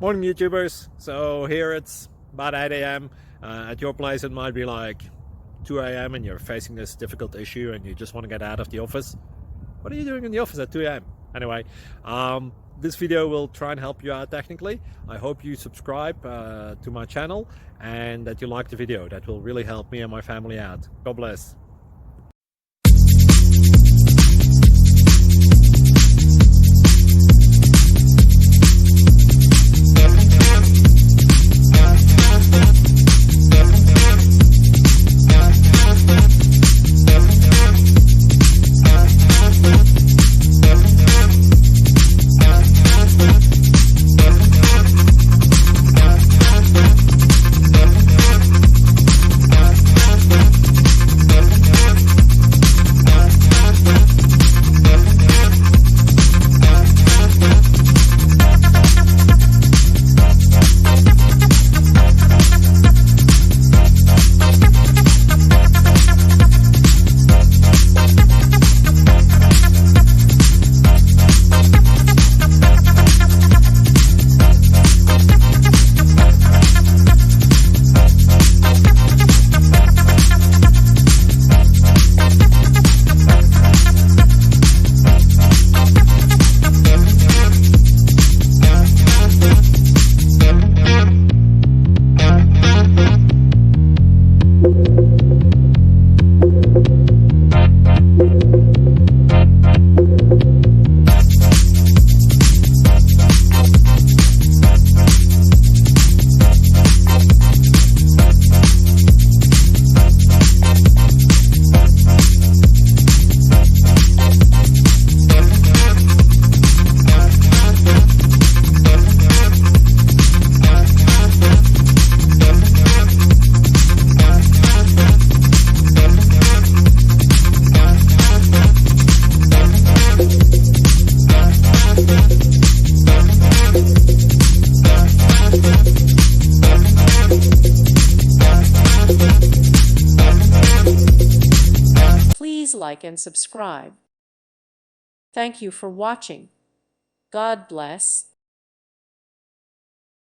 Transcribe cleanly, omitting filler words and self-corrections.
Morning YouTubers. So here it's about 8 a.m. At your place it might be like 2 a.m. and you're facing this difficult issue and you just want to get out of the office. What are you doing in the office at 2 a.m.? Anyway, this video will try and help you out technically. I hope you subscribe to my channel and that you like the video. That will really help me and my family out. God bless. Please like and subscribe. Thank you for watching. God bless.